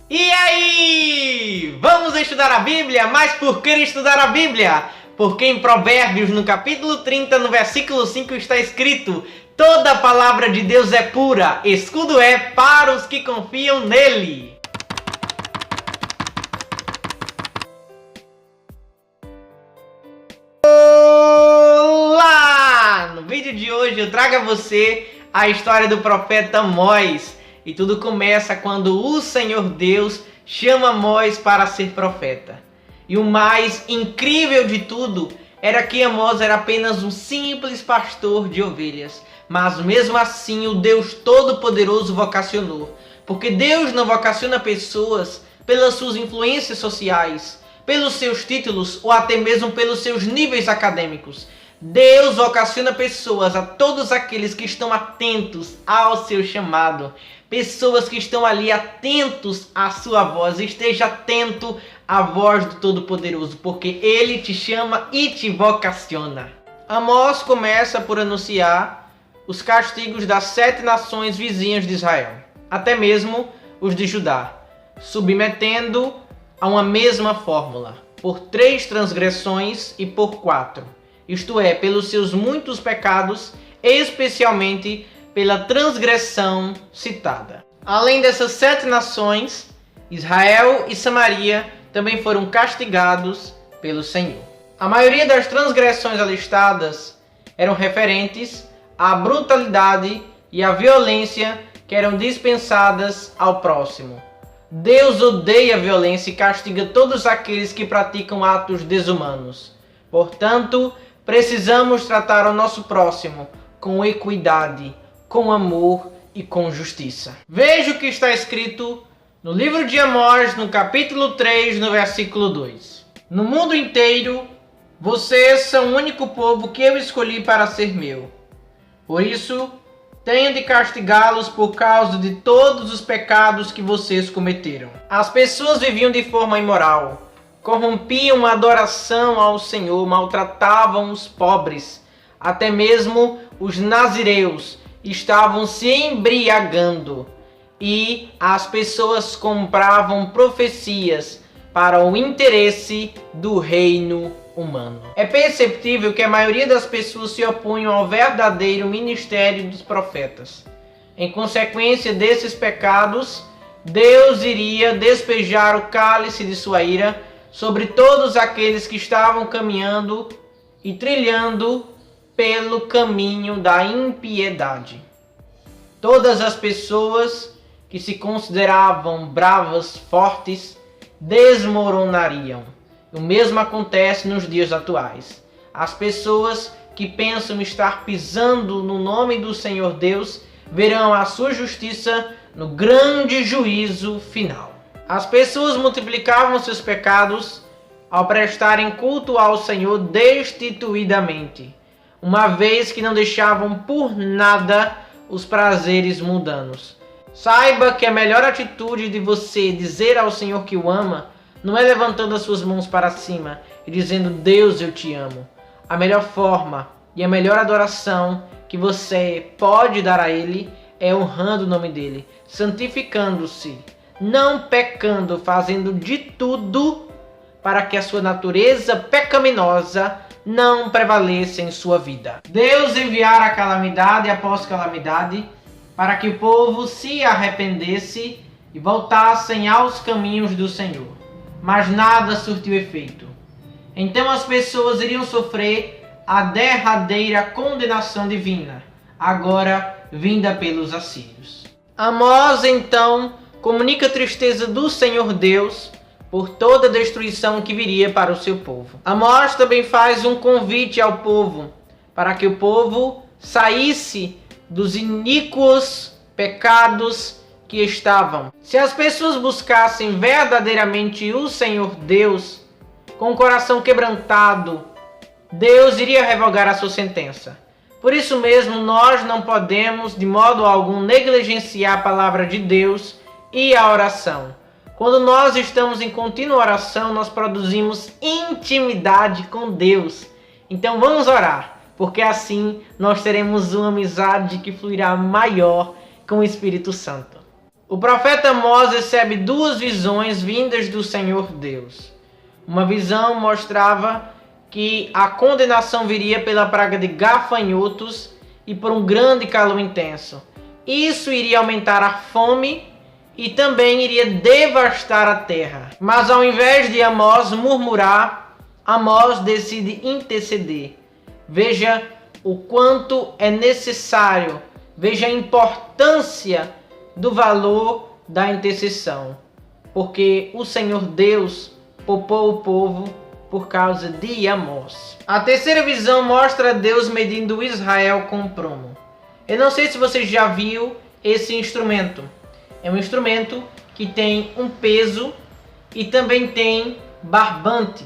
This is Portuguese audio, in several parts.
E aí? Vamos estudar a Bíblia? Mas por que estudar a Bíblia? Porque em Provérbios, no capítulo 30, no versículo 5, está escrito: toda a palavra de Deus é pura, escudo é para os que confiam nele. Olá! No vídeo de hoje eu trago a você a história do profeta Amós. E tudo começa quando o Senhor Deus chama Amós para ser profeta. E o mais incrível de tudo era que Amós era apenas um simples pastor de ovelhas. Mas mesmo assim o Deus Todo-Poderoso vocacionou. Porque Deus não vocaciona pessoas pelas suas influências sociais, pelos seus títulos ou até mesmo pelos seus níveis acadêmicos. Deus vocaciona pessoas, a todos aqueles que estão atentos ao seu chamado. Pessoas que estão ali atentos à sua voz. Esteja atento à voz do Todo-Poderoso, porque Ele te chama e te vocaciona. Amós começa por anunciar os castigos das 7 nações vizinhas de Israel, até mesmo os de Judá, submetendo a uma mesma fórmula, por 3 transgressões e por 4. Isto é, pelos seus muitos pecados, especialmente pela transgressão citada. Além dessas 7 nações, Israel e Samaria também foram castigados pelo Senhor. A maioria das transgressões alistadas eram referentes à brutalidade e à violência que eram dispensadas ao próximo. Deus odeia a violência e castiga todos aqueles que praticam atos desumanos. Portanto, precisamos tratar o nosso próximo com equidade, com amor e com justiça. Veja o que está escrito no livro de Amós, no capítulo 3, no versículo 2. No mundo inteiro, vocês são o único povo que eu escolhi para ser meu. Por isso, tenho de castigá-los por causa de todos os pecados que vocês cometeram. As pessoas viviam de forma imoral, corrompiam a adoração ao Senhor, maltratavam os pobres, até mesmo os nazireus estavam se embriagando, e as pessoas compravam profecias para o interesse do reino humano. É perceptível que a maioria das pessoas se opunham ao verdadeiro ministério dos profetas. Em consequência desses pecados, Deus iria despejar o cálice de sua ira sobre todos aqueles que estavam caminhando e trilhando pelo caminho da impiedade. Todas as pessoas que se consideravam bravas, fortes, desmoronariam. O mesmo acontece nos dias atuais. As pessoas que pensam estar pisando no nome do Senhor Deus verão a sua justiça no grande juízo final. As pessoas multiplicavam seus pecados ao prestarem culto ao Senhor destituidamente, uma vez que não deixavam por nada os prazeres mundanos. Saiba que a melhor atitude de você dizer ao Senhor que o ama não é levantando as suas mãos para cima e dizendo: Deus, eu te amo. A melhor forma e a melhor adoração que você pode dar a Ele é honrando o nome dEle, santificando-se, não pecando, fazendo de tudo para que a sua natureza pecaminosa não prevaleça em sua vida. Deus enviara calamidade após calamidade para que o povo se arrependesse e voltassem aos caminhos do Senhor. Mas nada surtiu efeito. Então as pessoas iriam sofrer a derradeira condenação divina, agora vinda pelos assírios. Amós então comunica a tristeza do Senhor Deus por toda a destruição que viria para o seu povo. Amós também faz um convite ao povo para que o povo saísse dos iníquos pecados que estavam. Se as pessoas buscassem verdadeiramente o Senhor Deus, com o coração quebrantado, Deus iria revogar a sua sentença. Por isso mesmo, nós não podemos de modo algum negligenciar a palavra de Deus e a oração. Quando nós estamos em contínua oração, nós produzimos intimidade com Deus. Então vamos orar, porque assim nós teremos uma amizade que fluirá maior com o Espírito Santo. O profeta Amós recebe duas visões vindas do Senhor Deus. Uma visão mostrava que a condenação viria pela praga de gafanhotos e por um grande calor intenso. Isso iria aumentar a fome e também iria devastar a terra. Mas ao invés de Amós murmurar, Amós decide interceder. Veja o quanto é necessário, veja a importância do valor da intercessão, porque o Senhor Deus poupou o povo por causa de Amós. A terceira visão mostra Deus medindo Israel com um prumo. Eu não sei se você já viu esse instrumento. É um instrumento que tem um peso e também tem barbante.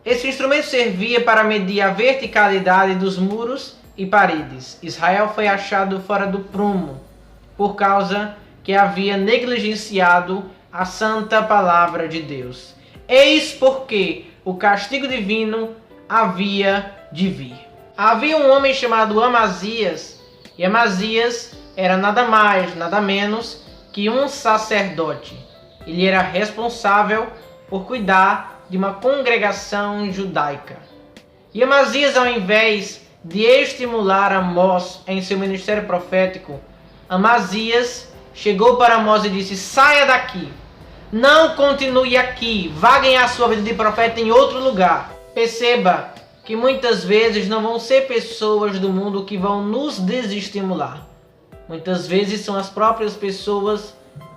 Esse instrumento servia para medir a verticalidade dos muros e paredes. Israel foi achado fora do prumo por causa que havia negligenciado a santa palavra de Deus. Eis porque o castigo divino havia de vir. Havia um homem chamado Amazias, e Amazias era nada mais, nada menos que um sacerdote. Ele era responsável por cuidar de uma congregação judaica. E Amazias, ao invés de estimular Amós em seu ministério profético, Amazias chegou para Amós e disse: saia daqui, não continue aqui, vá ganhar sua vida de profeta em outro lugar. Perceba que muitas vezes não vão ser pessoas do mundo que vão nos desestimular. Muitas vezes são as próprias pessoas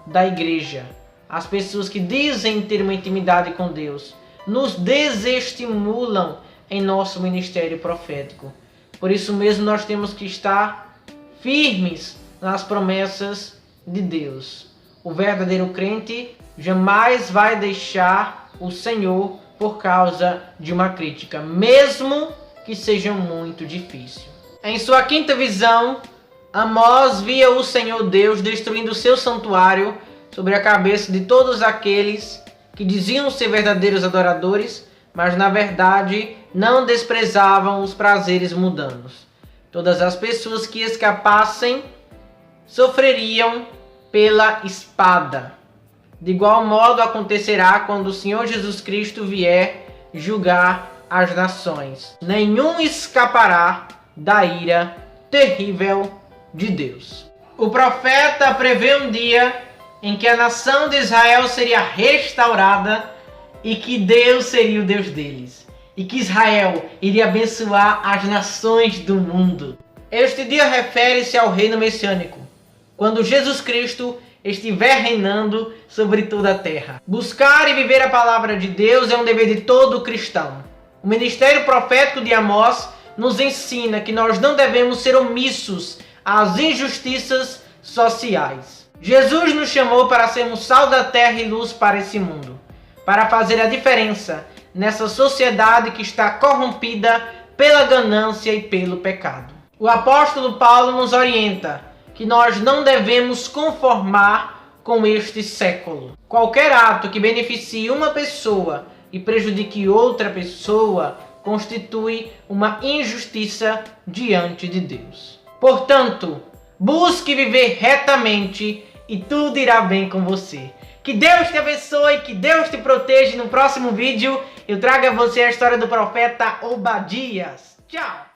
da igreja, as pessoas que dizem ter uma intimidade com Deus, nos desestimulam em nosso ministério profético. Por isso mesmo nós temos que estar firmes nas promessas de Deus. O verdadeiro crente jamais vai deixar o Senhor por causa de uma crítica, mesmo que seja muito difícil. Em sua quinta visão, Amós via o Senhor Deus destruindo o seu santuário sobre a cabeça de todos aqueles que diziam ser verdadeiros adoradores, mas na verdade não desprezavam os prazeres mundanos. Todas as pessoas que escapassem sofreriam pela espada. De igual modo acontecerá quando o Senhor Jesus Cristo vier julgar as nações. Nenhum escapará da ira terrível de Deus. O profeta prevê um dia em que a nação de Israel seria restaurada e que Deus seria o Deus deles. E que Israel iria abençoar as nações do mundo. Este dia refere-se ao reino messiânico, quando Jesus Cristo estiver reinando sobre toda a terra. Buscar e viver a palavra de Deus é um dever de todo cristão. O ministério profético de Amós nos ensina que nós não devemos ser omissos às injustiças sociais. Jesus nos chamou para sermos sal da terra e luz para esse mundo, para fazer a diferença nessa sociedade que está corrompida pela ganância e pelo pecado. O apóstolo Paulo nos orienta que nós não devemos conformar com este século. Qualquer ato que beneficie uma pessoa e prejudique outra pessoa constitui uma injustiça diante de Deus. Portanto, busque viver retamente e tudo irá bem com você. Que Deus te abençoe, que Deus te proteja. No próximo vídeo eu trago a você a história do profeta Obadias. Tchau!